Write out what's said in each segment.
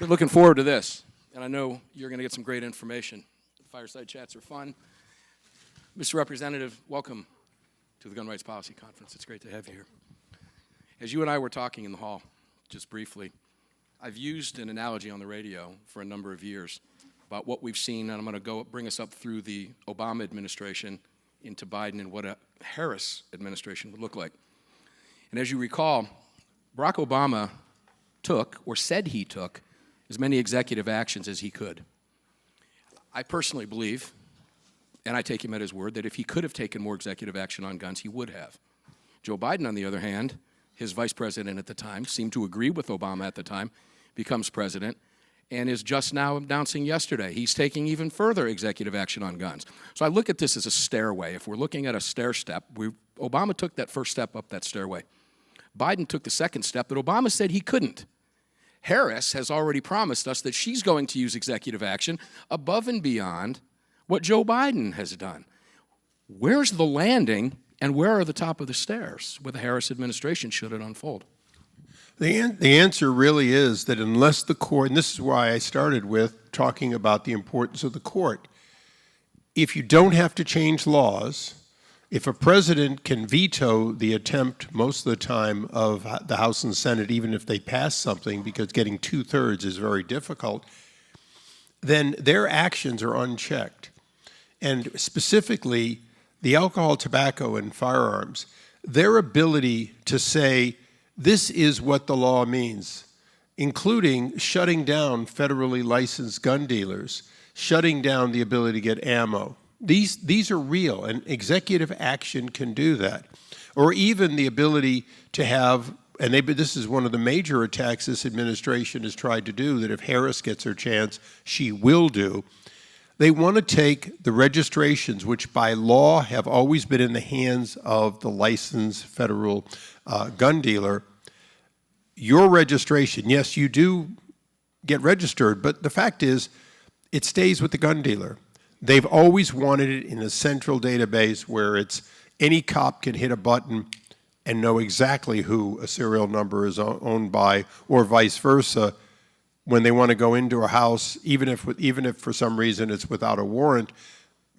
We're looking forward to this, and I know you're going to get some great information. The fireside chats are fun. Mr. Representative, welcome to the Gun Rights Policy Conference. It's great to have you here. As you and I were talking in the hall, just briefly, I've used an analogy on the radio for a number of years about what we've seen, and I'm going to bring us up through the Obama administration into Biden and what a Harris administration would look like. And as you recall, Barack Obama took, or said he took, as many executive actions as he could. I personally believe, and I take him at his word, that if he could have taken more executive action on guns, he would have. Joe Biden, on the other hand, his vice president at the time, seemed to agree with Obama at the time, becomes president, and is just now announcing yesterday he's taking even further executive action on guns. So I look at this as a stairway. If we're looking at a stair step, Obama took that first step up that stairway. Biden took the second step that Obama said he couldn't. Harris has already promised us that she's going to use executive action above and beyond what Joe Biden has done. Where's the landing, and where are the top of the stairs with the Harris administration should it unfold? The answer really is that unless the court, and this is why I started with talking about the importance of the court, if you don't have to change laws, if a president can veto the attempt most of the time of the House and Senate, even if they pass something, because getting 2/3 is very difficult, then their actions are unchecked. And specifically, the alcohol, tobacco, and firearms, their ability to say, this is what the law means, including shutting down federally licensed gun dealers, shutting down the ability to get ammo. These are real, and executive action can do that. Or even the ability to have, and this is one of the major attacks this administration has tried to do, that if Harris gets her chance, she will do. They want to take the registrations, which by law have always been in the hands of the licensed federal gun dealer. Your registration, yes, you do get registered, but the fact is, it stays with the gun dealer. They've always wanted it in a central database where it's any cop can hit a button and know exactly who a serial number is owned by, or vice versa. When they want to go into a house, even if for some reason it's without a warrant,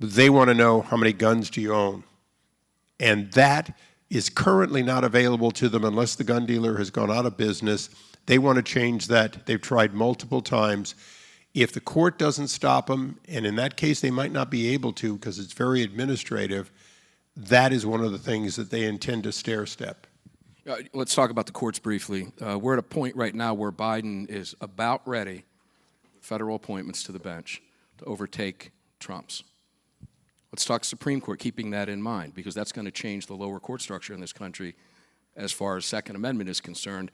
they want to know how many guns do you own. And that is currently not available to them unless the gun dealer has gone out of business. They want to change that. They've tried multiple times. If the court doesn't stop them, and in that case they might not be able to because it's very administrative, that is one of the things that they intend to stair-step. Let's talk about the courts briefly. We're at a point right now where Biden is about ready, federal appointments to the bench, to overtake Trump's. Let's talk Supreme Court, keeping that in mind, because that's going to change the lower court structure in this country as far as Second Amendment is concerned.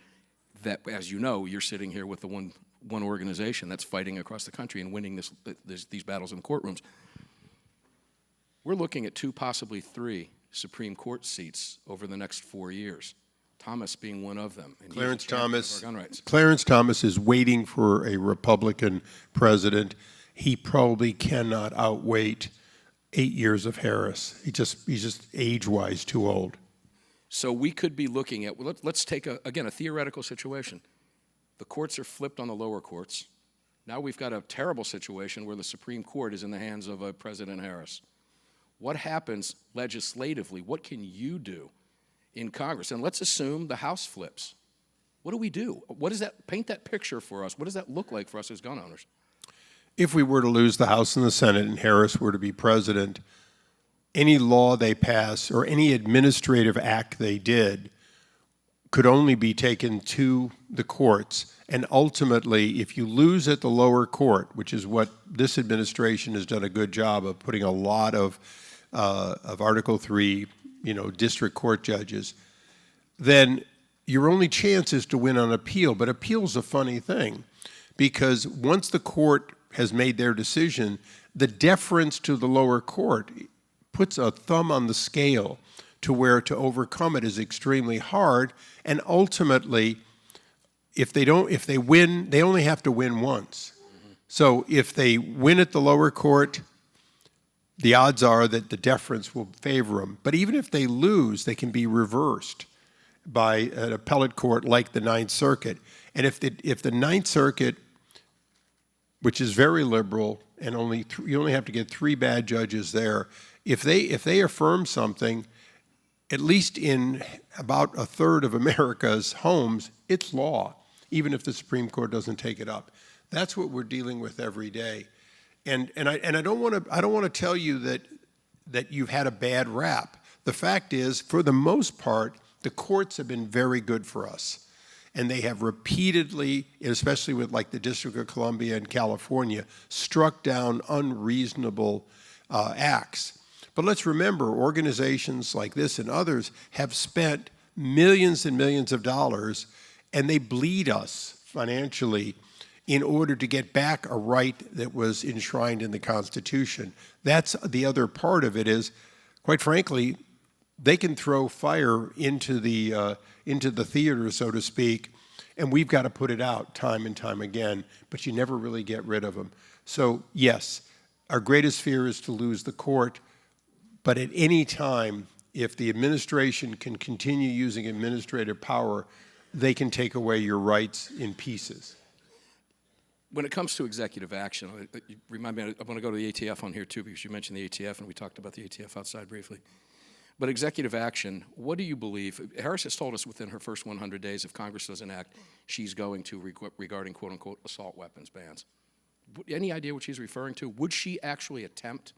That, as you know, you're sitting here with the one organization that's fighting across the country and winning these battles in the courtrooms. We're looking at 2, possibly 3 Supreme Court seats over the next 4 years. Thomas being one of them. And Clarence Thomas is waiting for a Republican president. He probably cannot outwait 8 years of Harris. He's just age-wise too old. So we could be looking at, well, let's take, again, a theoretical situation. The courts are flipped on the lower courts. Now we've got a terrible situation where the Supreme Court is in the hands of President Harris. What happens legislatively? What can you do in Congress? And let's assume the House flips. What do we do? What does that, paint that picture for us? What does that look like for us as gun owners? If we were to lose the House and the Senate and Harris were to be president, any law they pass or any administrative act they did could only be taken to the courts. And ultimately, if you lose at the lower court, which is what this administration has done a good job of, putting a lot of Article III, district court judges, then your only chance is to win on appeal. But appeal's a funny thing, because once the court has made their decision, the deference to the lower court puts a thumb on the scale to where to overcome it is extremely hard. And ultimately, if they win, they only have to win once. So if they win at the lower court, the odds are that the deference will favor them. But even if they lose, they can be reversed by an appellate court like the Ninth Circuit. And if the Ninth Circuit which is very liberal, and you only have to get 3 bad judges there. If they affirm something, at least in about a third of America's homes, it's law, even if the Supreme Court doesn't take it up. That's what we're dealing with every day. And I don't want to tell you that you've had a bad rap. The fact is, for the most part, the courts have been very good for us. And they have repeatedly, especially with like the District of Columbia and California, struck down unreasonable acts. But let's remember, organizations like this and others have spent millions and millions of dollars, and they bleed us financially in order to get back a right that was enshrined in the Constitution. That's the other part of it is, quite frankly, they can throw fire into the theater, so to speak, and we've got to put it out time and time again, but you never really get rid of them. So yes, our greatest fear is to lose the court, but at any time, if the administration can continue using administrative power, they can take away your rights in pieces. When it comes to executive action, remind me, I want to go to the ATF on here too, because you mentioned the ATF, and we talked about the ATF outside briefly. But executive action, what do you believe? Harris has told us within her first 100 days, if Congress doesn't act, she's going to regarding quote-unquote assault weapons bans. Any idea what she's referring to? Would she actually attempt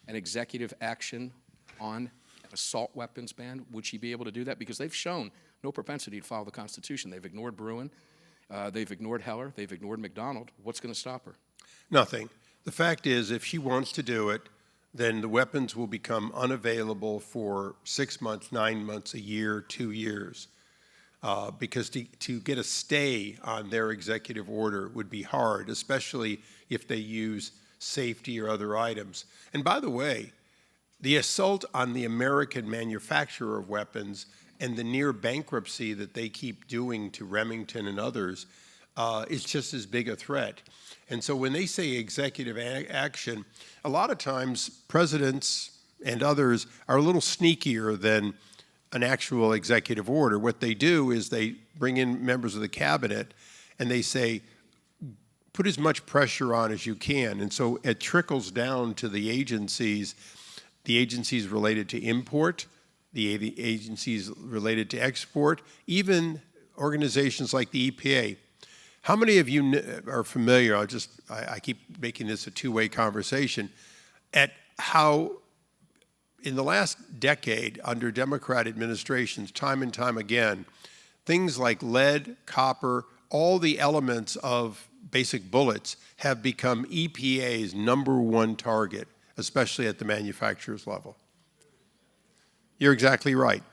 an executive action on an assault weapons ban? Would she be able to do that? Because they've shown no propensity to follow the Constitution. They've ignored Bruin. They've ignored Heller. They've ignored McDonald. What's going to stop her? Nothing. The fact is, if she wants to do it, then the weapons will become unavailable for 6 months, 9 months, a year, 2 years. Because to get a stay on their executive order would be hard, especially if they use safety or other items. And by the way, the assault on the American manufacturer of weapons and the near bankruptcy that they keep doing to Remington and others is just as big a threat. And so when they say executive action, a lot of times presidents and others are a little sneakier than an actual executive order. What they do is they bring in members of the cabinet and they say, put as much pressure on as you can. And so it trickles down to the agencies related to import, the agencies related to export, even organizations like the EPA. How many of you are familiar, I keep making this a two-way conversation, at how in the last decade under Democrat administrations, time and time again, things like lead, copper, all the elements of basic bullets have become EPA's #1 target, especially at the manufacturer's level. You're exactly right.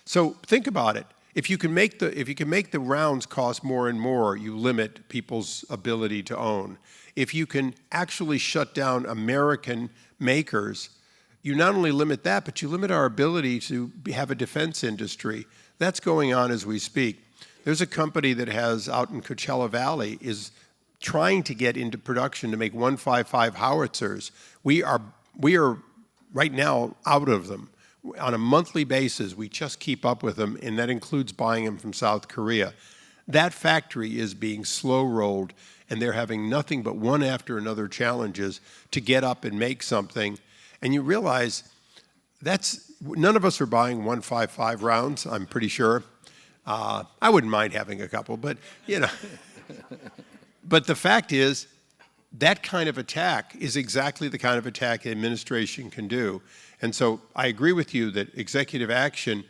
So think about it. If you can make the rounds cost more and more, you limit people's ability to own. If you can actually shut down American makers, you not only limit that, but you limit our ability to have a defense industry. That's going on as we speak. There's a company that has out in Coachella Valley is trying to get into production to make 155 howitzers. We are right now out of them. On a monthly basis, we just keep up with them, and that includes buying them from South Korea. That factory is being slow-rolled, and they're having nothing but one after another challenges to get up and make something. And you realize none of us are buying 155 rounds, I'm pretty sure. I wouldn't mind having a couple, but, you know. But the fact is, that kind of attack is exactly the kind of attack the administration can do. And so I agree with you that executive action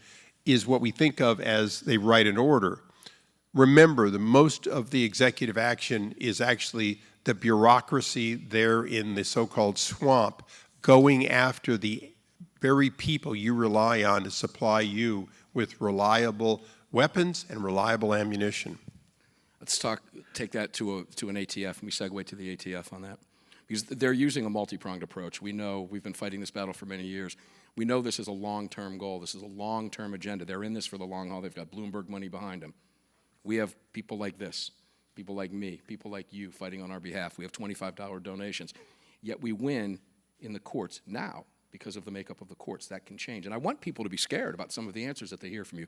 is what we think of as they write an order. Remember, the most of the executive action is actually the bureaucracy there in the so-called swamp going after the very people you rely on to supply you with reliable weapons and reliable ammunition. Let's take that to an ATF, and we segue to the ATF on that. Because they're using a multi-pronged approach. We know we've been fighting this battle for many years. We know this is a long-term goal. This is a long-term agenda. They're in this for the long haul. They've got Bloomberg money behind them. We have people like this, people like me, people like you fighting on our behalf. We have $25 donations. Yet we win in the courts now because of the makeup of the courts. That can change. And I want people to be scared about some of the answers that they hear from you.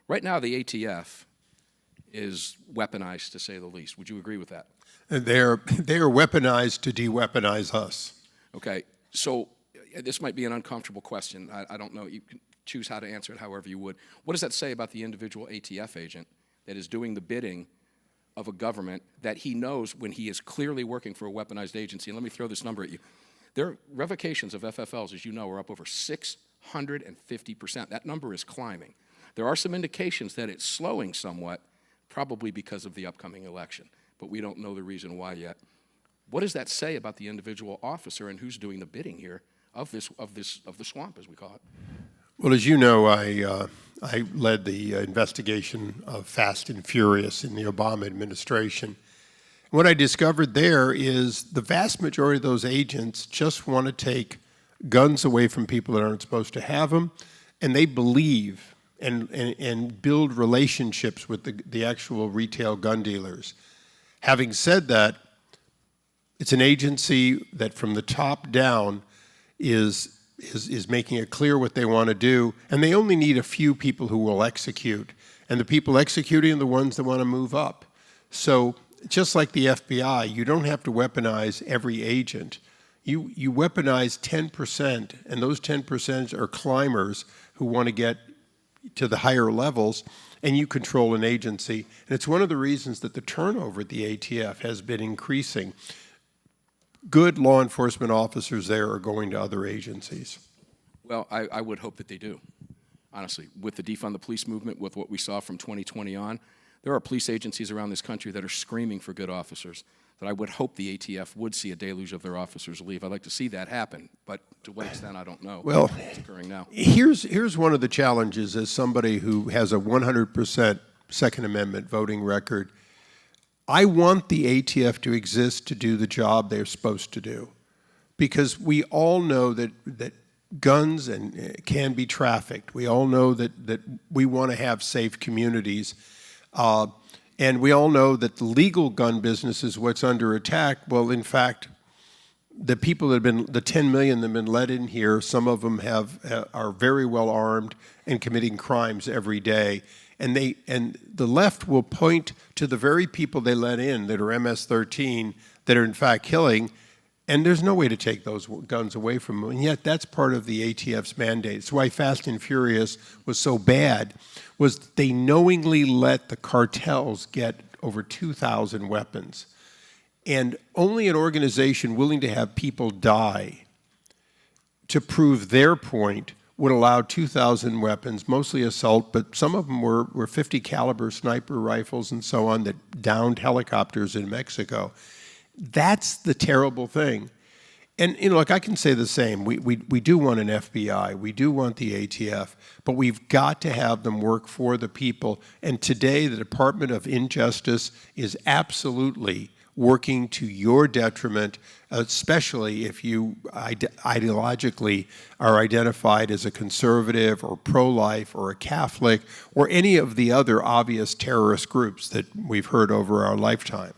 Right now, the ATF is weaponized, to say the least. Would you agree with that? They are weaponized to de-weaponize us. Okay, so this might be an uncomfortable question. I don't know. You can choose how to answer it however you would. What does that say about the individual ATF agent that is doing the bidding of a government that he knows when he is clearly working for a weaponized agency? And let me throw this number at you. Their revocations of FFLs, as you know, are up over 650%. That number is climbing. There are some indications that it's slowing somewhat, probably because of the upcoming election, but we don't know the reason why yet. What does that say about the individual officer and who's doing the bidding here of the swamp, as we call it? Well, as you know, I led the investigation of Fast and Furious in the Obama administration. What I discovered there is the vast majority of those agents just want to take guns away from people that aren't supposed to have them, and they believe and build relationships with the actual retail gun dealers. Having said that, it's an agency that from the top down is making it clear what they want to do, and they only need a few people who will execute. And the people executing are the ones that want to move up. So just like the FBI, you don't have to weaponize every agent. You weaponize 10%, and those 10% are climbers who want to get to the higher levels, and you control an agency. And it's one of the reasons that the turnover at the ATF has been increasing. Good law enforcement officers there are going to other agencies. Well, I would hope that they do, honestly. With the defund the police movement, with what we saw from 2020 on, there are police agencies around this country that are screaming for good officers, that I would hope the ATF would see a deluge of their officers leave. I'd like to see that happen, but to what extent, I don't know. Well, it's occurring now. Here's one of the challenges as somebody who has a 100% Second Amendment voting record. I want the ATF to exist to do the job they're supposed to do, because we all know that guns can be trafficked. We all know that we want to have safe communities. And we all know that the legal gun business is what's under attack. Well, in fact, the people that have been, the 10 million that have been let in here, some of them are very well armed and committing crimes every day. And the left will point to the very people they let in that are MS-13 that are in fact killing, and there's no way to take those guns away from them. And yet that's part of the ATF's mandate. It's why Fast and Furious was so bad, was they knowingly let the cartels get over 2,000 weapons. And only an organization willing to have people die to prove their point would allow 2,000 weapons, mostly assault, but some of them were 50 caliber sniper rifles and so on that downed helicopters in Mexico. That's the terrible thing. And look, I can say the same. We do want an FBI. We do want the ATF, but we've got to have them work for the people. And today, the Department of Injustice is absolutely working to your detriment, especially if you ideologically are identified as a conservative or pro-life or a Catholic or any of the other obvious terrorist groups that we've heard over our lifetime.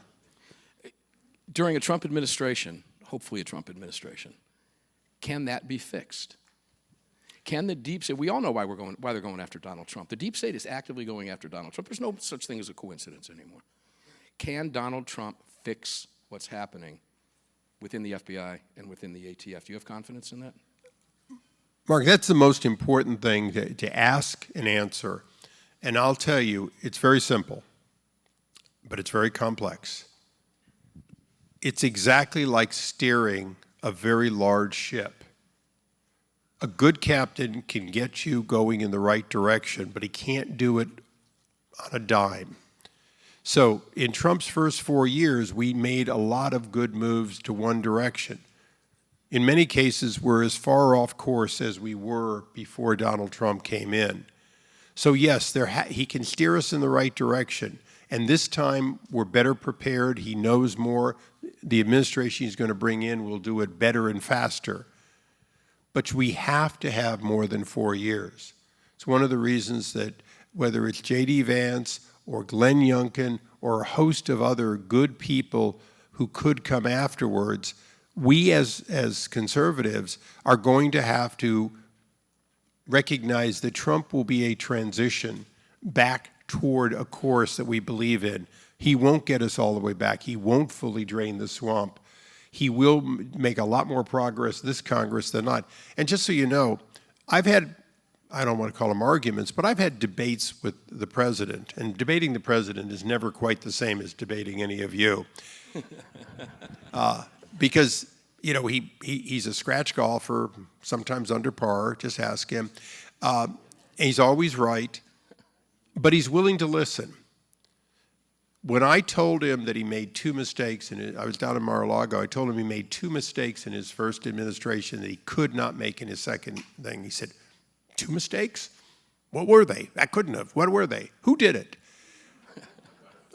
During a Trump administration, hopefully a Trump administration, can that be fixed? Can the deep state, we all know why they're going after Donald Trump. The deep state is actively going after Donald Trump. There's no such thing as a coincidence anymore. Can Donald Trump fix what's happening within the FBI and within the ATF? Do you have confidence in that? Mark, that's the most important thing to ask and answer. And I'll tell you, it's very simple, but it's very complex. It's exactly like steering a very large ship. A good captain can get you going in the right direction, but he can't do it on a dime. So in Trump's first 4 years, we made a lot of good moves to one direction. In many cases, we're as far off course as we were before Donald Trump came in. So yes, he can steer us in the right direction. And this time, we're better prepared. He knows more. The administration he's going to bring in will do it better and faster. But we have to have more than 4 years. It's one of the reasons that whether it's J.D. Vance or Glenn Youngkin or a host of other good people who could come afterwards, we as conservatives are going to have to recognize that Trump will be a transition back toward a course that we believe in. He won't get us all the way back. He won't fully drain the swamp. He will make a lot more progress this Congress than not. And just so you know, I've had, I don't want to call them arguments, but I've had debates with the president. And debating the president is never quite the same as debating any of you. Because, you know, he's a scratch golfer, sometimes under par, just ask him. And he's always right, but he's willing to listen. When I told him that he made two mistakes, I was down in Mar-a-Lago, I told him he made two mistakes in his first administration that he could not make in his second thing. He said, 2 mistakes? What were they? I couldn't have. What were they? Who did it?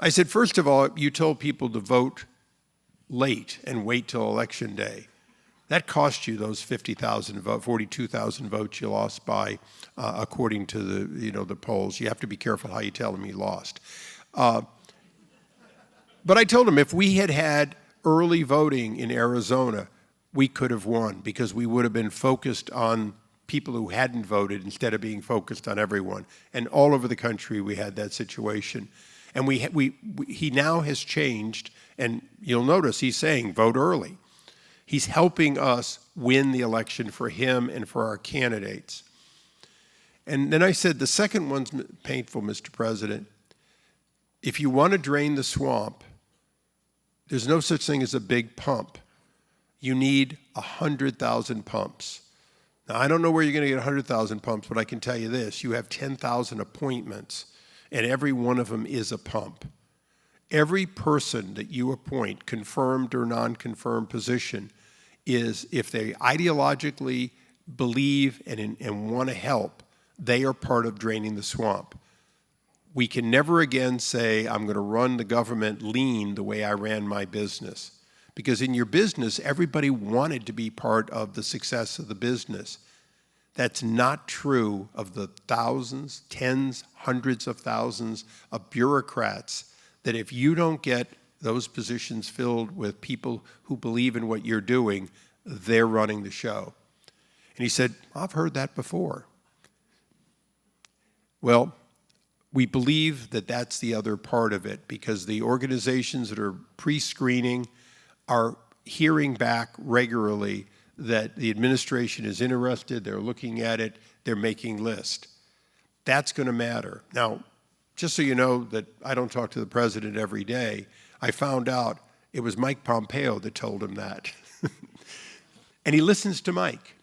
I said, first of all, you told people to vote late and wait till election day. That cost you those 42,000 votes you lost by, according to the polls. You have to be careful how you tell them you lost. But I told him if we had had early voting in Arizona, we could have won because we would have been focused on people who hadn't voted instead of being focused on everyone. And all over the country, we had that situation. And he now has changed, and you'll notice he's saying vote early. He's helping us win the election for him and for our candidates. And then I said, the second one's painful, Mr. President. If you want to drain the swamp, there's no such thing as a big pump. You need 100,000 pumps. Now, I don't know where you're going to get 100,000 pumps, but I can tell you this. You have 10,000 appointments, and every one of them is a pump. Every person that you appoint, confirmed or non-confirmed position, is, if they ideologically believe and want to help, they are part of draining the swamp. We can never again say, I'm going to run the government lean the way I ran my business. Because in your business, everybody wanted to be part of the success of the business. That's not true of the thousands, tens, hundreds of thousands of bureaucrats that if you don't get those positions filled with people who believe in what you're doing, they're running the show. And he said, I've heard that before. Well, we believe that that's the other part of it because the organizations that are pre-screening are hearing back regularly that the administration is interested, they're looking at it, they're making lists. That's going to matter. Now, just so you know that I don't talk to the president every day, I found out it was Mike Pompeo that told him that. And he listens to Mike,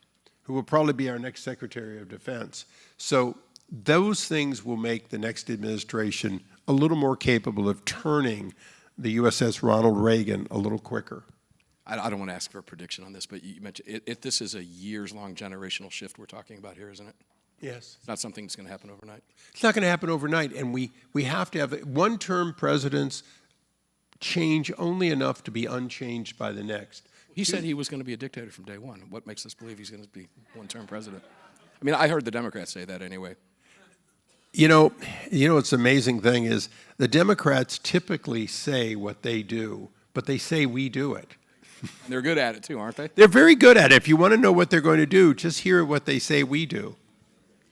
who will probably be our next Secretary of Defense. So those things will make the next administration a little more capable of turning the USS Ronald Reagan a little quicker. I don't want to ask for a prediction on this, but you mentioned this is a years-long generational shift we're talking about here, isn't it? Yes. It's not something that's going to happen overnight. It's not going to happen overnight, and we have to have one-term presidents change only enough to be unchanged by the next. He said he was going to be a dictator from day one. What makes us believe he's going to be one-term president? I mean, I heard the Democrats say that anyway. You know, what's the amazing thing is the Democrats typically say what they do, but they say we do it. And they're good at it too, aren't they? They're very good at it. If you want to know what they're going to do, just hear what they say we do.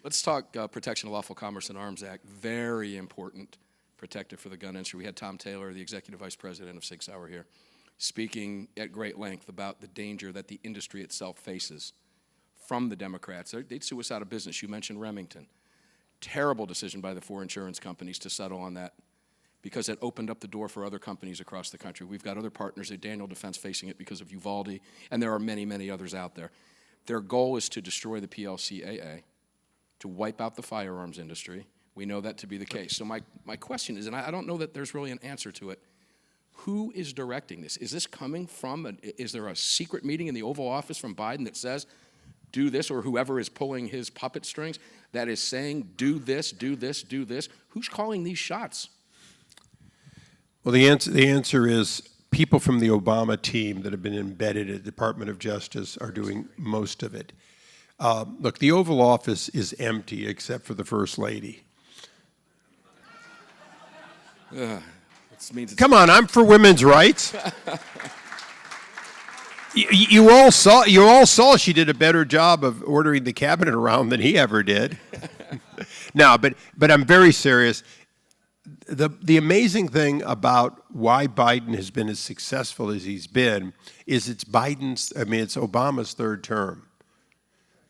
Let's talk Protection of Lawful Commerce and Arms Act. Very important protective for the gun industry. We had Tom Taylor, the Executive Vice President of Sig Sauer here, speaking at great length about the danger that the industry itself faces from the Democrats. They'd sue us out of business. You mentioned Remington. Terrible decision by the 4 insurance companies to settle on that because it opened up the door for other companies across the country. We've got other partners at Daniel Defense facing it because of Uvalde, and there are many, many others out there. Their goal is to destroy the PLCAA, to wipe out the firearms industry. We know that to be the case. So my question is, and I don't know that there's really an answer to it, who is directing this? Is this coming from, is there a secret meeting in the Oval Office from Biden that says, do this, or whoever is pulling his puppet strings that is saying, do this, do this, do this? Who's calling these shots? Well, the answer is people from the Obama team that have been embedded at the Department of Justice are doing most of it. Look, the Oval Office is empty except for the First Lady. Come on, I'm for women's rights. You all saw she did a better job of ordering the cabinet around than he ever did. No, but I'm very serious. the amazing thing about why Biden has been as successful as he's been is it's Obama's third term.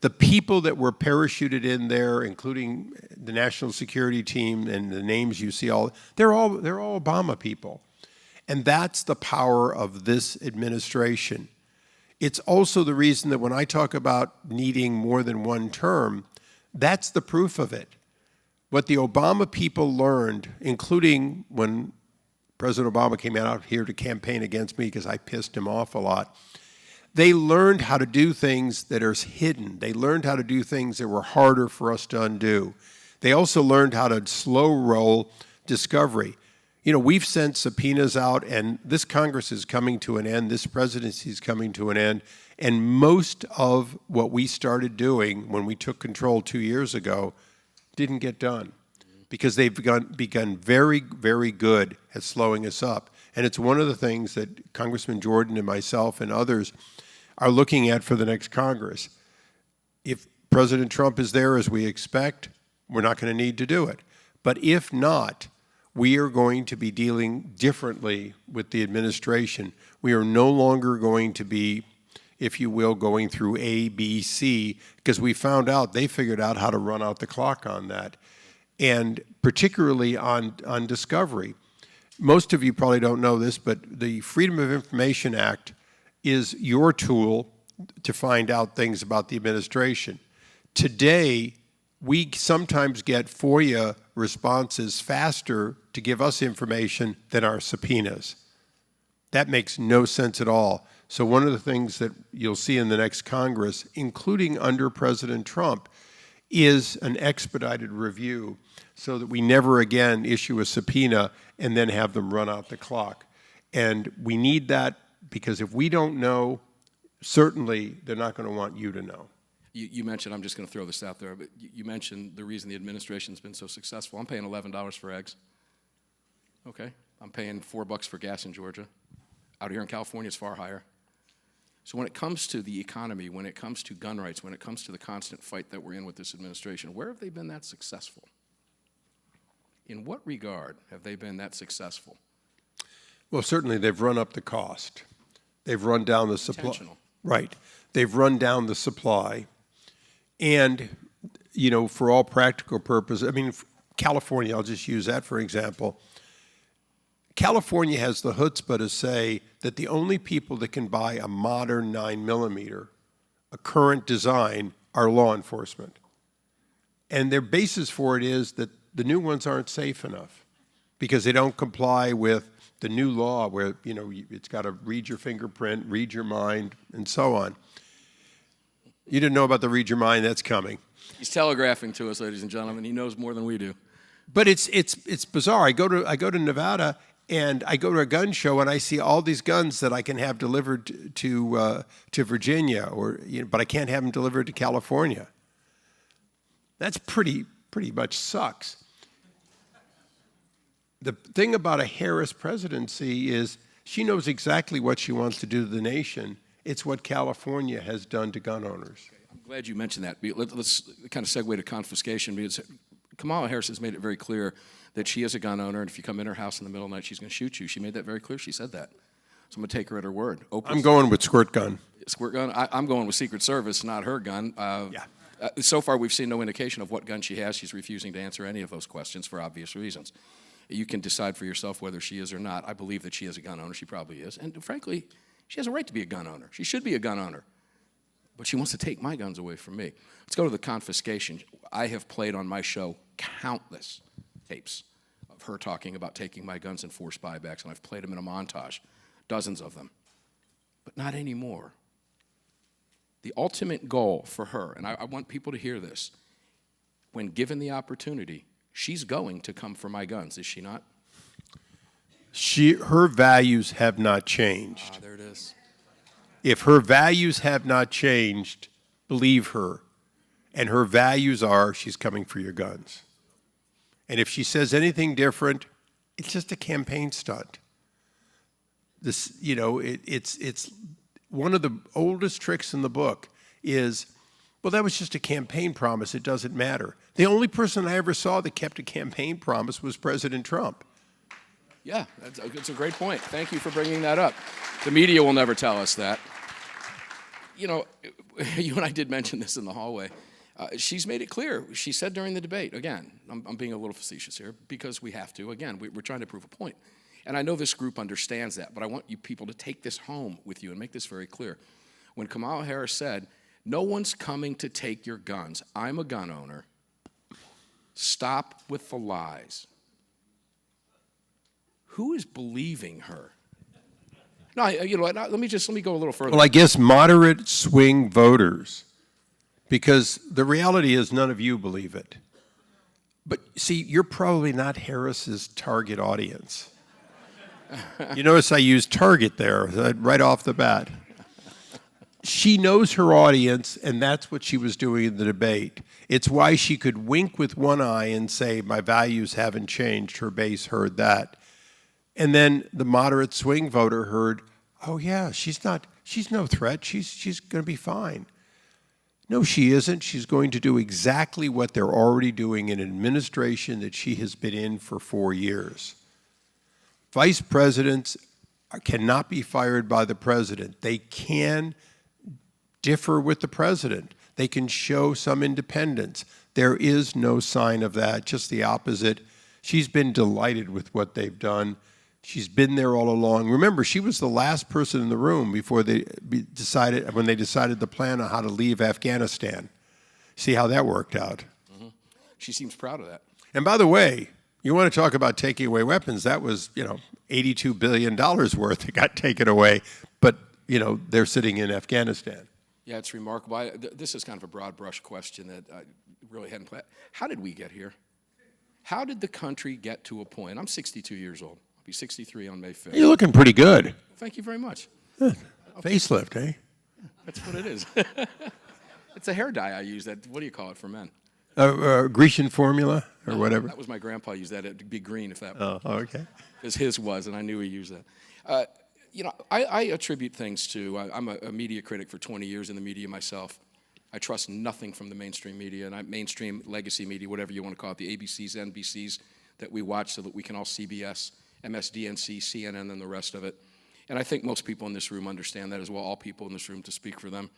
The people that were parachuted in there, including the national security team and the names you see, they're all Obama people. And that's the power of this administration. It's also the reason that when I talk about needing more than one term, that's the proof of it. What the Obama people learned, including when President Obama came out here to campaign against me because I pissed him off a lot, they learned how to do things that are hidden. They learned how to do things that were harder for us to undo. They also learned how to slow roll discovery. You know, we've sent subpoenas out, and this Congress is coming to an end, this presidency is coming to an end, and most of what we started doing when we took control 2 years ago didn't get done because they've begun very, very good at slowing us up. And it's one of the things that Congressman Jordan and myself and others are looking at for the next Congress. If President Trump is there as we expect, we're not going to need to do it. But if not, we are going to be dealing differently with the administration. We are no longer going to be, if you will, going through A, B, C, because we found out, they figured out how to run out the clock on that. And particularly on discovery. Most of you probably don't know this, but the Freedom of Information Act is your tool to find out things about the administration. Today, we sometimes get FOIA responses faster to give us information than our subpoenas. That makes no sense at all. So one of the things that you'll see in the next Congress, including under President Trump, is an expedited review so that we never again issue a subpoena and then have them run out the clock. And we need that because if we don't know, certainly they're not going to want you to know. You mentioned, I'm just going to throw this out there, but you mentioned the reason the administration's been so successful. I'm paying $11 for eggs. Okay. I'm paying $4 for gas in Georgia. Out here in California, it's far higher. So when it comes to the economy, when it comes to gun rights, when it comes to the constant fight that we're in with this administration, where have they been that successful? In what regard have they been that successful? Well, certainly they've run up the cost. They've run down the supply. Intentional. Right. They've run down the supply. And, you know, for all practical purposes, I mean, California, I'll just use that for example. California has the chutzpah to say that the only people that can buy a modern 9mm, a current design, are law enforcement. And their basis for it is that the new ones aren't safe enough because they don't comply with the new law where, you know, it's got to read your fingerprint, read your mind, and so on. You didn't know about the read your mind, that's coming. He's telegraphing to us, ladies and gentlemen. He knows more than we do. But it's bizarre. I go to Nevada and I go to a gun show and I see all these guns that I can have delivered to Virginia, or but I can't have them delivered to California. That's pretty much sucks. The thing about a Harris presidency is she knows exactly what she wants to do to the nation. It's what California has done to gun owners. I'm glad you mentioned that. Let's kind of segue to confiscation, because Kamala Harris has made it very clear that she is a gun owner, and if you come in her house in the middle of the night, she's going to shoot you. She made that very clear. She said that. So I'm going to take her at her word. I'm going with squirt gun. Squirt gun? I'm going with Secret Service, not her gun. So far, we've seen no indication of what gun she has. She's refusing to answer any of those questions for obvious reasons. You can decide for yourself whether she is or not. I believe that she is a gun owner. She probably is. And frankly, she has a right to be a gun owner. She should be a gun owner. But she wants to take my guns away from me. Let's go to the confiscation. I have played on my show countless tapes of her talking about taking my guns and forced buybacks, and I've played them in a montage, dozens of them. But not anymore. The ultimate goal for her, and I want people to hear this, when given the opportunity, she's going to come for my guns, is she not? Her values have not changed. Ah, there it is. If her values have not changed, believe her. And her values are she's coming for your guns. And if she says anything different, it's just a campaign stunt. This, it's one of the oldest tricks in the book is, Well, that was just a campaign promise. It doesn't matter. The only person I ever saw that kept a campaign promise was President Trump. Yeah, that's a great point. Thank you for bringing that up. The media will never tell us that. You know, you and I did mention this in the hallway. She's made it clear. She said during the debate, again, I'm being a little facetious here, because we have to. Again, we're trying to prove a point. And I know this group understands that, but I want you people to take this home with you and make this very clear. When Kamala Harris said, "No one's coming to take your guns. I'm a gun owner. Stop with the lies." Who is believing her? No, you know what? Let me go a little further. Well, I guess moderate swing voters, because the reality is none of you believe it. But see, you're probably not Harris's target audience. You notice I used target there right off the bat. She knows her audience, and that's what she was doing in the debate. It's why she could wink with one eye and say, my values haven't changed. Her base heard that. And then the moderate swing voter heard, oh yeah, she's no threat. She's going to be fine. No, she isn't. She's going to do exactly what they're already doing in an administration that she has been in for 4 years. Vice presidents cannot be fired by the president. They can differ with the president. They can show some independence. There is no sign of that, just the opposite. She's been delighted with what they've done. She's been there all along. Remember, she was the last person in the room before when they decided the plan on how to leave Afghanistan. See how that worked out. Mm-hmm. She seems proud of that. And by the way, you want to talk about taking away weapons, that was, $82 billion worth that got taken away, but, they're sitting in Afghanistan. Yeah, it's remarkable. This is kind of a broad brush question that I really hadn't planned. How did we get here? How did the country get to a point? I'm 62 years old. I'll be 63 on May 5th. You're looking pretty good. Thank you very much. Facelift, eh? That's what it is. It's a hair dye I use. What do you call it for men? Grecian formula or whatever? That was my grandpa used that. It'd be green if that Oh, okay. Because his was, and I knew he used that. I attribute things to, I'm a media critic for 20 years in the media myself. I trust nothing from the mainstream media, and mainstream legacy media, whatever you want to call it, the ABCs, NBCs that we watch so that we can all CBS, MSDNC, CNN, and the rest of it. And I think most people in this room understand that as well, all people in this room to speak for them.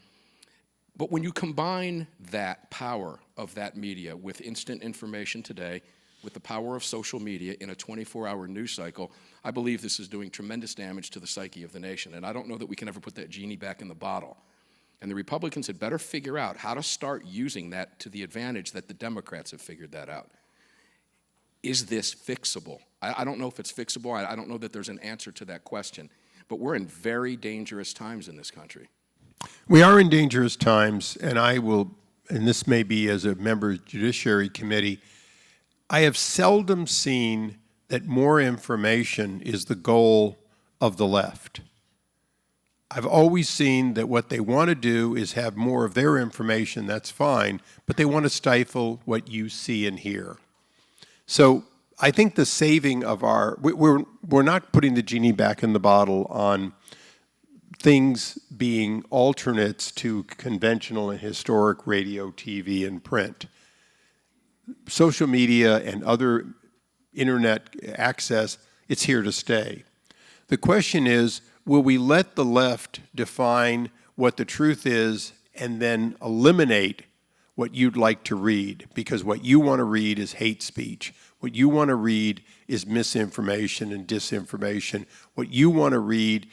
But when you combine that power of that media with instant information today, with the power of social media in a 24-hour news cycle, I believe this is doing tremendous damage to the psyche of the nation. And I don't know that we can ever put that genie back in the bottle. And the Republicans had better figure out how to start using that to the advantage that the Democrats have figured that out. Is this fixable? I don't know if it's fixable. I don't know that there's an answer to that question. But we're in very dangerous times in this country. We are in dangerous times, and and this may be as a member of the Judiciary Committee, I have seldom seen that more information is the goal of the left. I've always seen that what they want to do is have more of their information, that's fine, but they want to stifle what you see and hear. So I think the saving of we're not putting the genie back in the bottle on things being alternates to conventional and historic radio, TV, and print. Social media and other internet access, it's here to stay. The question is, will we let the left define what the truth is and then eliminate what you'd like to read? Because what you want to read is hate speech. What you want to read is misinformation and disinformation. What you want to read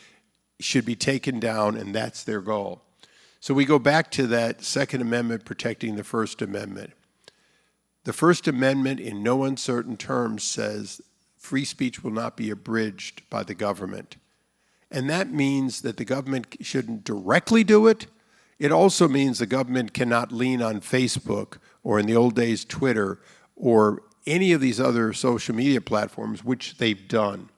should be taken down, and that's their goal. So we go back to that Second Amendment protecting the First Amendment. The First Amendment, in no uncertain terms, says free speech will not be abridged by the government. And that means that the government shouldn't directly do it. It also means the government cannot lean on Facebook or, in the old days, Twitter or any of these other social media platforms, which they've done.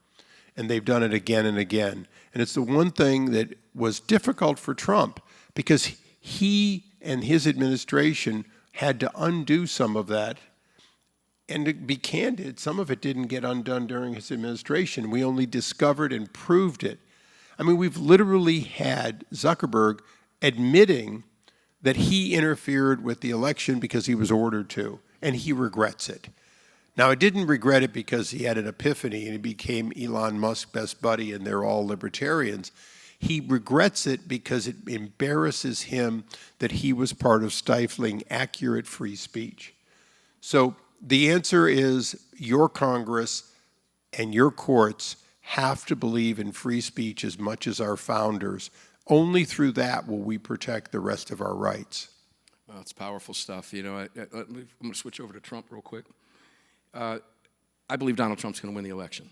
And they've done it again and again. And it's the one thing that was difficult for Trump, because he and his administration had to undo some of that. And to be candid, some of it didn't get undone during his administration. We only discovered and proved it. I mean, we've literally had Zuckerberg admitting that he interfered with the election because he was ordered to, and he regrets it. Now, he didn't regret it because he had an epiphany and he became Elon Musk's best buddy and they're all libertarians. He regrets it because it embarrasses him that he was part of stifling accurate free speech. So the answer is your Congress and your courts have to believe in free speech as much as our founders. Only through that will we protect the rest of our rights. Well, it's powerful stuff. You know, I'm going to switch over to Trump real quick. I believe Donald Trump's going to win the election.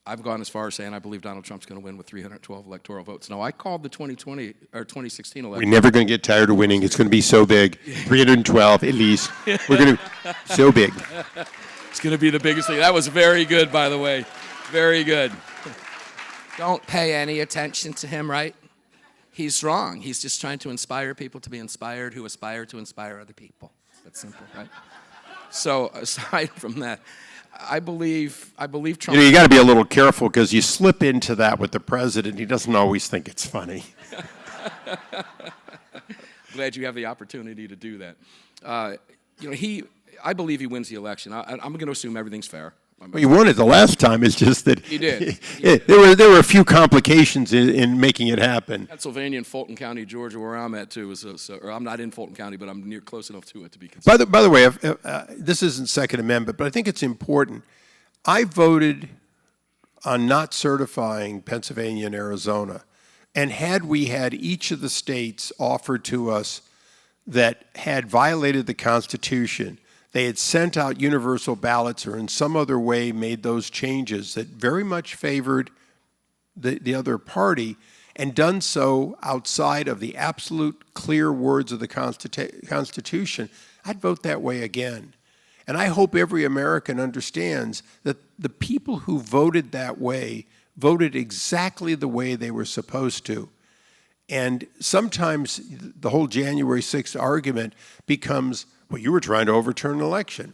I've gone as far as saying I believe Donald Trump's going to win with 312 electoral votes. Now, I called the 2020 or 2016 election. We're never going to get tired of winning. It's going to be so big. 312 at least. We're going to so big. It's going to be the biggest thing. That was very good, by the way. Very good. Don't pay any attention to him, right? He's wrong. He's just trying to inspire people to be inspired who aspire to inspire other people. That's simple, right? So aside from that, I believe Trump. You know, you got to be a little careful because you slip into that with the president. He doesn't always think it's funny. Glad you have the opportunity to do that. You know, I believe he wins the election. I'm going to assume everything's fair. Well, you won it the last time. It's just that he did. There were a few complications in making it happen. Pennsylvania and Fulton County, Georgia, where I'm at too, or I'm not in Fulton County, but I'm close enough to it to be considered. By the way, this isn't Second Amendment, but I think it's important. I voted on not certifying Pennsylvania and Arizona, and had we had each of the states offered to us that had violated the Constitution, they had sent out universal ballots or in some other way made those changes that very much favored the other party and done so outside of the absolute clear words of the Constitution, I'd vote that way again. And I hope every American understands that the people who voted that way voted exactly the way they were supposed to. And sometimes the whole January 6th argument becomes, well, you were trying to overturn an election.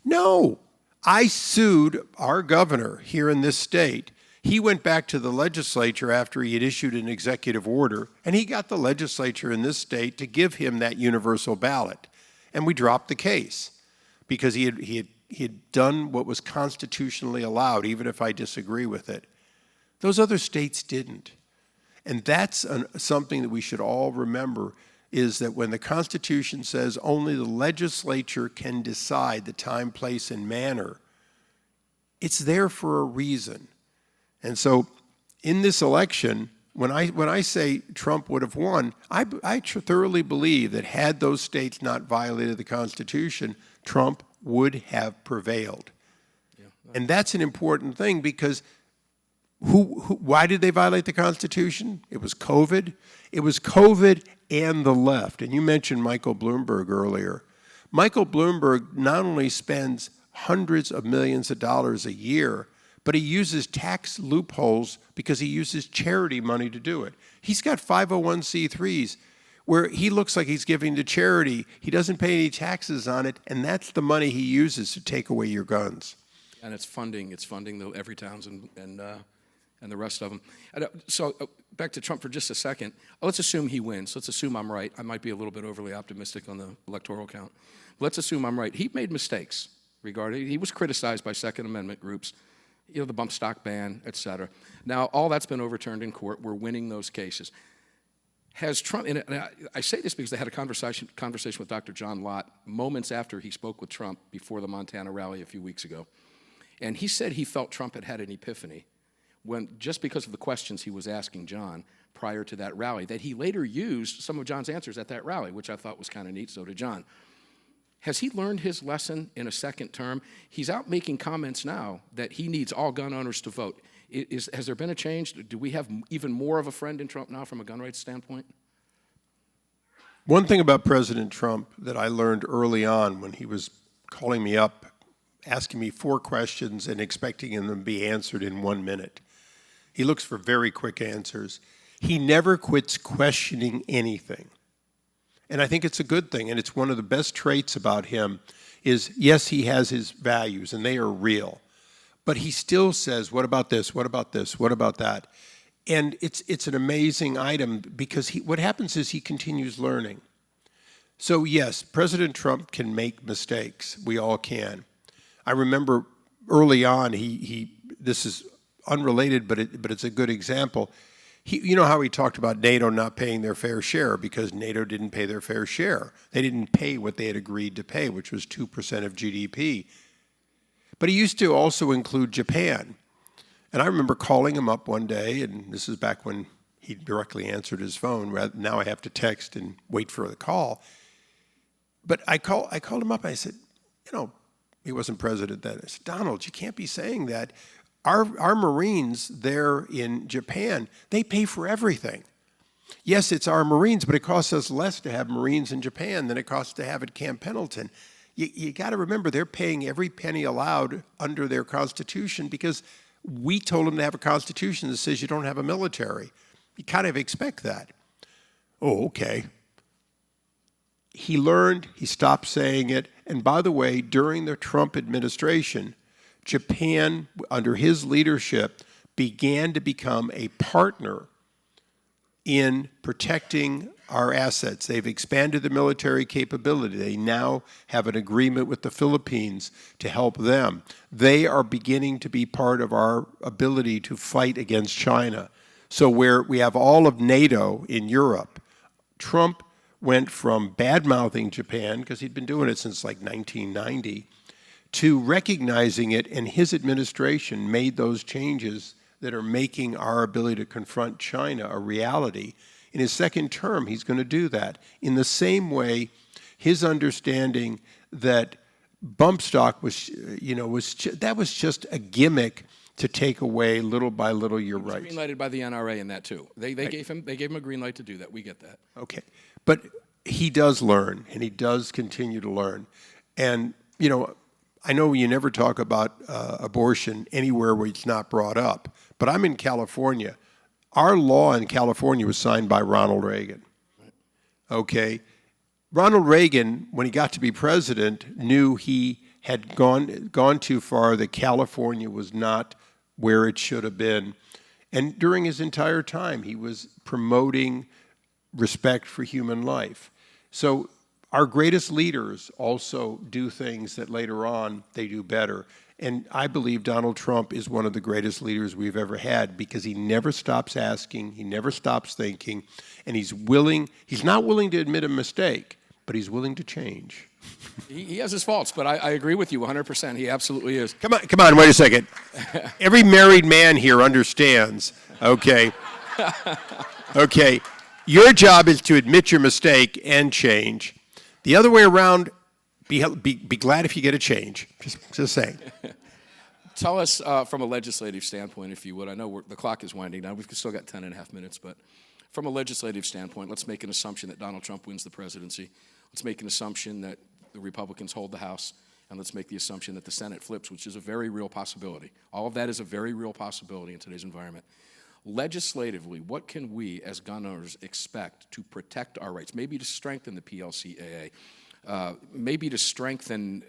No, I sued our governor here in this state. He went back to the legislature after he had issued an executive order, and he got the legislature in this state to give him that universal ballot. And we dropped the case because he had done what was constitutionally allowed, even if I disagree with it. Those other states didn't. And that's something that we should all remember, is that when the Constitution says only the legislature can decide the time, place, and manner, it's there for a reason. And so in this election, when I say Trump would have won, I thoroughly believe that had those states not violated the Constitution, Trump would have prevailed. Yeah. And that's an important thing because why did they violate the Constitution? It was COVID. It was COVID and the left. And you mentioned Michael Bloomberg earlier. Michael Bloomberg not only spends hundreds of millions of dollars a year, but he uses tax loopholes because he uses charity money to do it. He's got 501c3s where he looks like he's giving to charity. He doesn't pay any taxes on it, and that's the money he uses to take away your guns. And it's funding the Everytowns and the rest of them. So back to Trump for just a second. Let's assume he wins. Let's assume I'm right. I might be a little bit overly optimistic on the electoral count. Let's assume I'm right. He made mistakes regarding, he was criticized by Second Amendment groups, you know, the bump stock ban, et cetera. Now, all that's been overturned in court. We're winning those cases. Has Trump, and I say this because I had a conversation with Dr. John Lott moments after he spoke with Trump before the Montana rally a few weeks ago. And he said he felt Trump had an epiphany just because of the questions he was asking John prior to that rally, that he later used some of John's answers at that rally, which I thought was kind of neat, so did John. Has he learned his lesson in a second term? He's out making comments now that he needs all gun owners to vote. Has there been a change? Do we have even more of a friend in Trump now from a gun rights standpoint? One thing about President Trump that I learned early on when he was calling me up, asking me 4 questions and expecting them to be answered in 1 minute. He looks for very quick answers. He never quits questioning anything. And I think it's a good thing, and it's one of the best traits about him is, yes, he has his values, and they are real. But he still says, what about this, what about this, what about that? And it's an amazing item because what happens is he continues learning. So yes, President Trump can make mistakes. We all can. I remember early on, this is unrelated, but it's a good example. You know how he talked about NATO not paying their fair share because NATO didn't pay their fair share. They didn't pay what they had agreed to pay, which was 2% of GDP. But he used to also include Japan. And I remember calling him up one day, and this is back when he directly answered his phone. Now I have to text and wait for the call. But I called him up, and I said, he wasn't president then. I said, Donald, you can't be saying that. Our Marines there in Japan, they pay for everything. Yes, it's our Marines, but it costs us less to have Marines in Japan than it costs to have at Camp Pendleton. You got to remember, they're paying every penny allowed under their Constitution because we told them to have a Constitution that says you don't have a military. You kind of expect that. Oh, okay. He learned, he stopped saying it, and by the way, during the Trump administration, Japan, under his leadership, began to become a partner in protecting our assets. They've expanded the military capability. They now have an agreement with the Philippines to help them. They are beginning to be part of our ability to fight against China. So where we have all of NATO in Europe, Trump went from bad-mouthing Japan, because he'd been doing it since like 1990, to recognizing it, and his administration made those changes that are making our ability to confront China a reality. In his second term, he's going to do that. In the same way, his understanding that bump stock was just a gimmick to take away little by little your rights. Green lighted by the NRA in that too. They gave him a green light to do that. We get that. Okay, but he does learn, and he does continue to learn. And I know you never talk about abortion anywhere where it's not brought up, but I'm in California. Our law in California was signed by Ronald Reagan. Okay, Ronald Reagan, when he got to be president, knew he had gone too far, that California was not where it should have been. And during his entire time, he was promoting respect for human life. So our greatest leaders also do things that later on they do better. And I believe Donald Trump is one of the greatest leaders we've ever had because he never stops asking, he never stops thinking, and he's not willing to admit a mistake, but he's willing to change. He has his faults, but I agree with you 100%. He absolutely is. Come on, wait a second. Every married man here understands, okay? Okay, your job is to admit your mistake and change. The other way around, be glad if you get a change. Just saying. Tell us from a legislative standpoint, if you would. I know the clock is winding down. We've still got 10 and a half minutes, but from a legislative standpoint, let's make an assumption that Donald Trump wins the presidency. Let's make an assumption that the Republicans hold the House, and let's make the assumption that the Senate flips, which is a very real possibility. All of that is a very real possibility in today's environment. Legislatively, what can we as gun owners expect to protect our rights? Maybe to strengthen the PLCAA, maybe to strengthen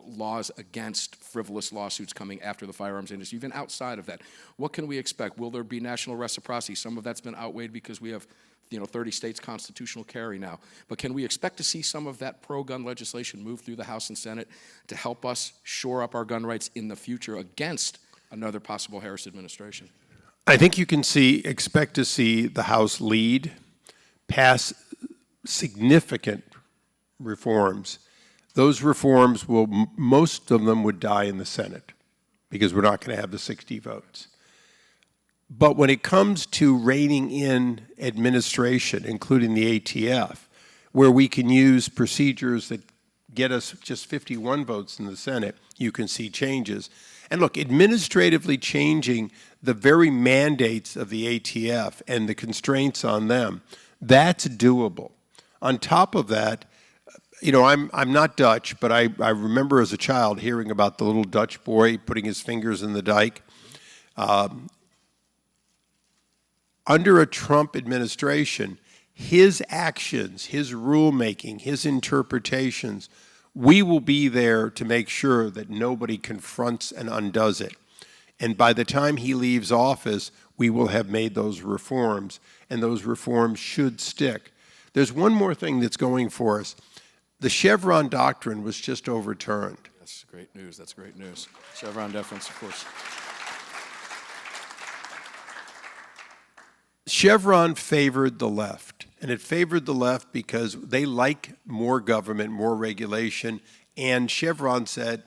laws against frivolous lawsuits coming after the firearms industry, even outside of that. What can we expect? Will there be national reciprocity? Some of that's been outweighed because we have 30 states constitutional carry now. But can we expect to see some of that pro-gun legislation move through the House and Senate to help us shore up our gun rights in the future against another possible Harris administration? I think you can expect to see the House lead, pass significant reforms. Those reforms most of them would die in the Senate because we're not going to have the 60 votes. But when it comes to reining in administration, including the ATF, where we can use procedures that get us just 51 votes in the Senate, you can see changes. And look, administratively changing the very mandates of the ATF and the constraints on them, that's doable. On top of that, I'm not Dutch, but I remember as a child hearing about the little Dutch boy putting his fingers in the dike. Under a Trump administration, his actions, his rulemaking, his interpretations, we will be there to make sure that nobody confronts and undoes it. And by the time he leaves office, we will have made those reforms, and those reforms should stick. There's one more thing that's going for us. The Chevron doctrine was just overturned. That's great news. That's great news. Chevron deference, of course. Chevron favored the left, and it favored the left because they like more government, more regulation, and Chevron said,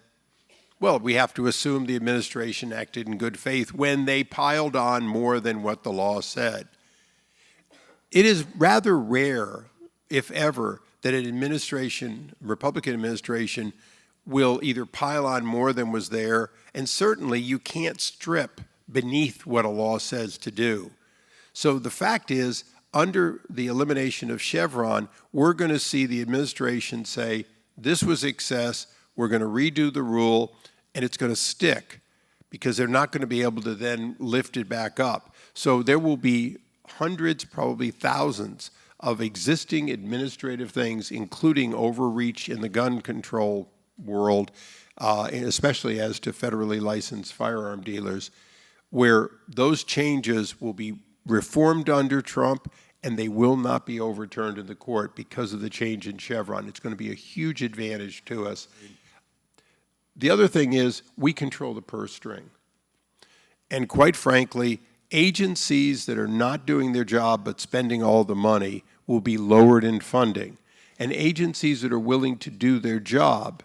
well, we have to assume the administration acted in good faith when they piled on more than what the law said. It is rather rare, if ever, that an administration, Republican administration, will either pile on more than was there, and certainly you can't strip beneath what a law says to do. So the fact is, under the elimination of Chevron, we're going to see the administration say, this was excess, we're going to redo the rule, and it's going to stick, because they're not going to be able to then lift it back up. So there will be hundreds, probably thousands, of existing administrative things, including overreach in the gun control world, especially as to federally licensed firearm dealers, where those changes will be reformed under Trump, and they will not be overturned in the court because of the change in Chevron. It's going to be a huge advantage to us. The other thing is we control the purse string. And quite frankly, agencies that are not doing their job but spending all the money will be lowered in funding. And agencies that are willing to do their job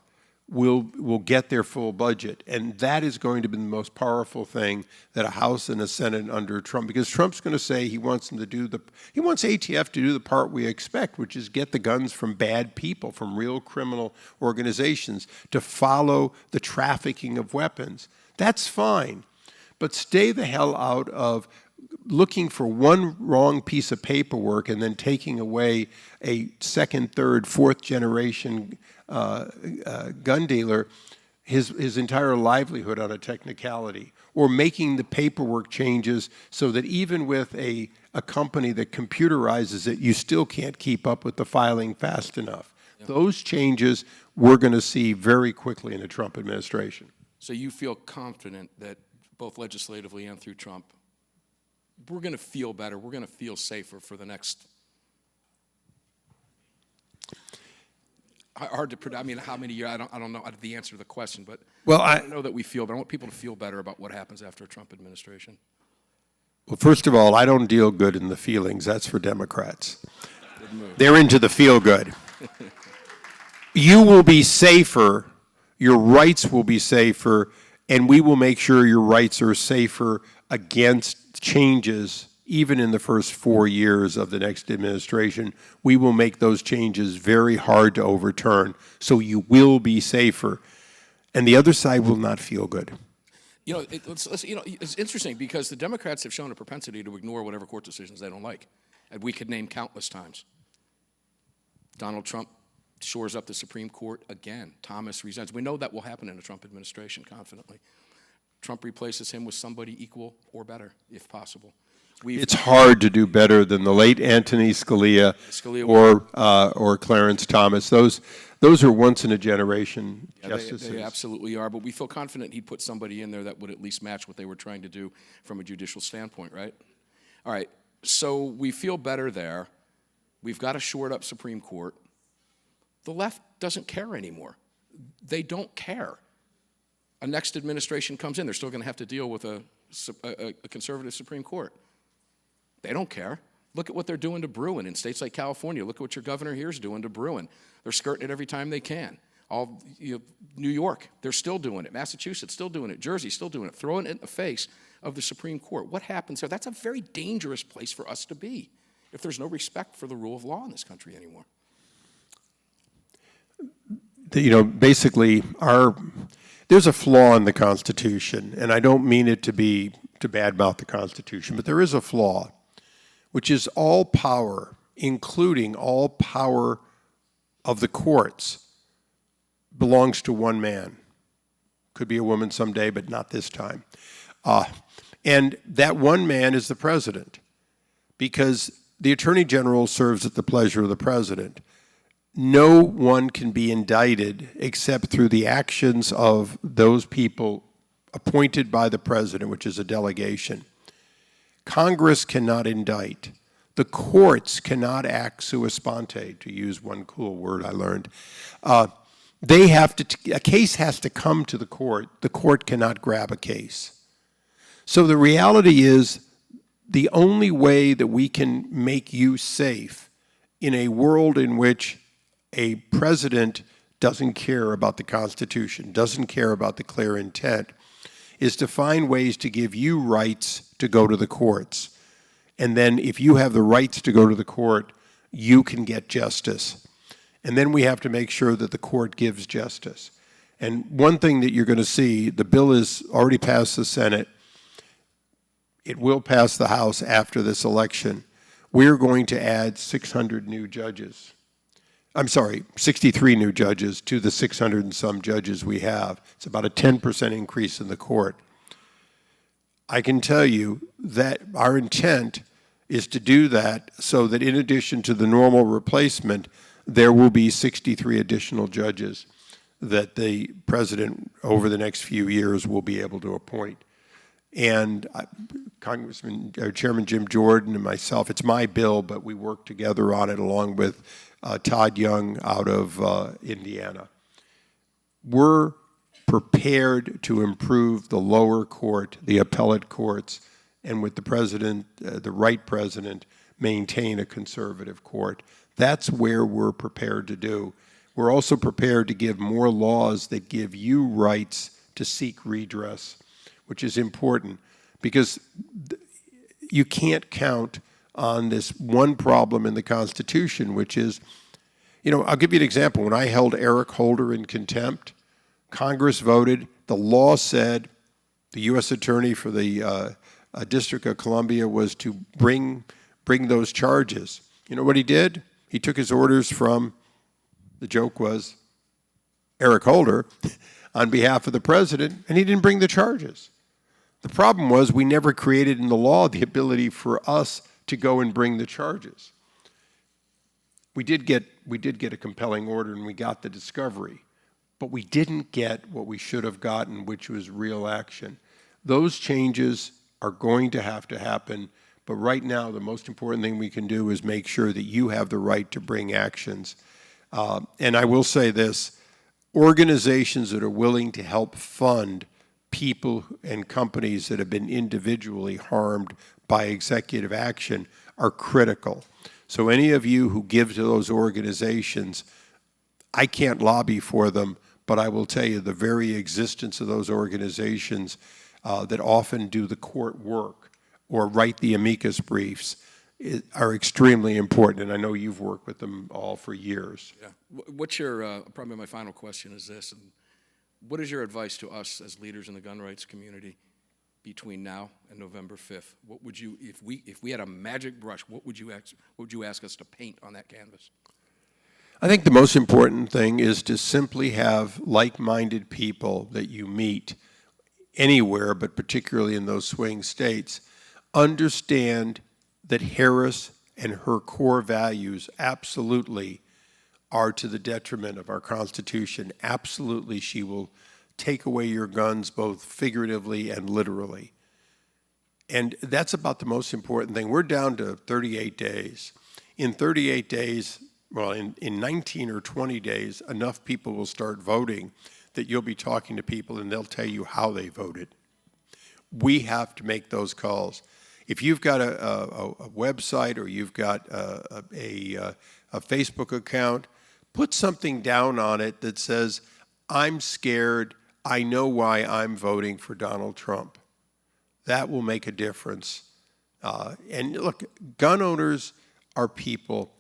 will get their full budget. And that is going to be the most powerful thing that a House and a Senate under Trump, because Trump's going to say he wants them to do he wants ATF to do the part we expect, which is get the guns from bad people, from real criminal organizations, to follow the trafficking of weapons. That's fine. But stay the hell out of looking for one wrong piece of paperwork and then taking away a second, third, fourth generation gun dealer his entire livelihood on a technicality, or making the paperwork changes so that even with a company that computerizes it, you still can't keep up with the filing fast enough. Yeah. Those changes we're going to see very quickly in the Trump administration. So you feel confident that both legislatively and through Trump, we're going to feel better, we're going to feel safer for the next, hard to predict, I mean, how many years, I don't know the answer to the question, but well, I don't know that we feel, but I want people to feel better about what happens after a Trump administration. Well, first of all, I don't deal good in the feelings. That's for Democrats. They're into the feel good. You will be safer, your rights will be safer, and we will make sure your rights are safer against changes. Even in the first 4 years of the next administration, we will make those changes very hard to overturn. So you will be safer, and the other side will not feel good. You know, it's interesting because the Democrats have shown a propensity to ignore whatever court decisions they don't like, and we could name countless times. Donald Trump shores up the Supreme Court again. Thomas resigns. We know that will happen in the Trump administration confidently. Trump replaces him with somebody equal or better, if possible. It's hard to do better than the late Anthony Scalia or Clarence Thomas. Those are once-in-a-generation justices. They absolutely are, but we feel confident he'd put somebody in there that would at least match what they were trying to do from a judicial standpoint, right? All right, so we feel better there. We've got a shored-up Supreme Court. The left doesn't care anymore. They don't care. A next administration comes in, they're still going to have to deal with a conservative Supreme Court. They don't care. Look at what they're doing to Bruin in states like California. Look at what your governor here is doing to Bruin. They're skirting it every time they can. New York, they're still doing it. Massachusetts, still doing it. Jersey, still doing it. Throwing it in the face of the Supreme Court. What happens there? That's a very dangerous place for us to be if there's no respect for the rule of law in this country anymore. Basically, there's a flaw in the Constitution, and I don't mean it to badmouth the Constitution, but there is a flaw, which is all power, including all power of the courts, belongs to one man. Could be a woman someday, but not this time. And that one man is the president, because the Attorney General serves at the pleasure of the president. No one can be indicted except through the actions of those people appointed by the president, which is a delegation. Congress cannot indict. The courts cannot act sua sponte, to use one cool word I learned. They have to, a case has to come to the court. The court cannot grab a case. So the reality is, the only way that we can make you safe in a world in which a president doesn't care about the Constitution, doesn't care about the clear intent, is to find ways to give you rights to go to the courts. And then if you have the rights to go to the court, you can get justice. And then we have to make sure that the court gives justice. And one thing that you're going to see, the bill is already passed the Senate. It will pass the House after this election. We're going to add 600 new judges. I'm sorry, 63 new judges to the 600 and some judges we have. It's about a 10% increase in the court. I can tell you that our intent is to do that so that in addition to the normal replacement, there will be 63 additional judges that the president over the next few years will be able to appoint. And Chairman Jim Jordan and myself, it's my bill, but we work together on it along with Todd Young out of Indiana. We're prepared to improve the lower court, the appellate courts, and with the president, the right president, maintain a conservative court. That's where we're prepared to do. We're also prepared to give more laws that give you rights to seek redress, which is important because you can't count on this one problem in the Constitution, which is, you know, I'll give you an example. When I held Eric Holder in contempt, Congress voted, the law said the U.S. Attorney for the District of Columbia was to bring those charges. You know what he did? He took his orders from, the joke was, Eric Holder on behalf of the president, and he didn't bring the charges. The problem was we never created in the law the ability for us to go and bring the charges. We did get a compelling order and we got the discovery, but we didn't get what we should have gotten, which was real action. Those changes are going to have to happen, but right now the most important thing we can do is make sure that you have the right to bring actions. And I will say this, organizations that are willing to help fund people and companies that have been individually harmed by executive action are critical. So any of you who give to those organizations, I can't lobby for them, but I will tell you the very existence of those organizations that often do the court work or write the amicus briefs are extremely important, and I know you've worked with them all for years. Yeah. What's your, probably my final question is this, and what is your advice to us as leaders in the gun rights community between now and November 5th? What would you, if we had a magic brush, what would you ask us to paint on that canvas? I think the most important thing is to simply have like-minded people that you meet anywhere, but particularly in those swing states, understand that Harris and her core values absolutely are to the detriment of our Constitution. Absolutely, she will take away your guns both figuratively and literally. And that's about the most important thing. We're down to 38 days. In 38 days, well, in 19 or 20 days, enough people will start voting that you'll be talking to people and they'll tell you how they voted. We have to make those calls. If you've got a website or you've got a Facebook account, put something down on it that says, I'm scared, I know why I'm voting for Donald Trump. That will make a difference. And look, gun owners are people.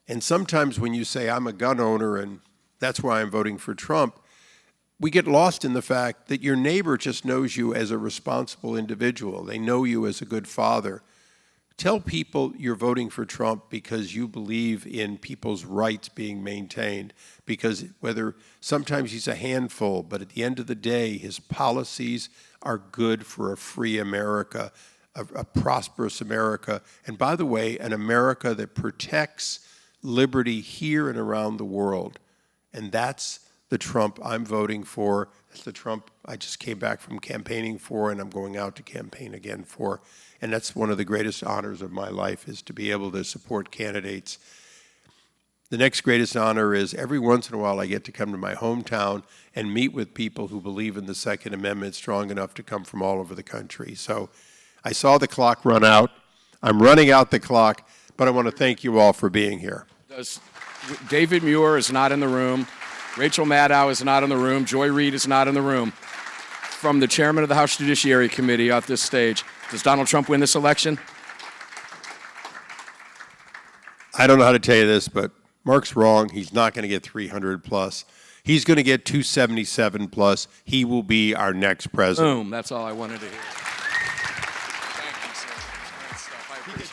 And sometimes when you say, I'm a gun owner and that's why I'm voting for Trump, we get lost in the fact that your neighbor just knows you as a responsible individual. They know you as a good father. Tell people you're voting for Trump because you believe in people's rights being maintained, because whether sometimes he's a handful, but at the end of the day, his policies are good for a free America, a prosperous America, and by the way, an America that protects liberty here and around the world. And that's the Trump I'm voting for. That's the Trump I just came back from campaigning for, and I'm going out to campaign again for. And that's one of the greatest honors of my life, is to be able to support candidates. The next greatest honor is every once in a while I get to come to my hometown and meet with people who believe in the Second Amendment strong enough to come from all over the country. So I saw the clock run out. I'm running out the clock, but I want to thank you all for being here. David Muir is not in the room. Rachel Maddow is not in the room. Joy Reid is not in the room. From the chairman of the House Judiciary Committee at this stage, does Donald Trump win this election? I don't know how to tell you this, but Mark's wrong. He's not going to get 300 plus. He's going to get 277 plus. He will be our next president. Boom. That's all I wanted to hear. Thank you, sir. Great stuff. I appreciate it.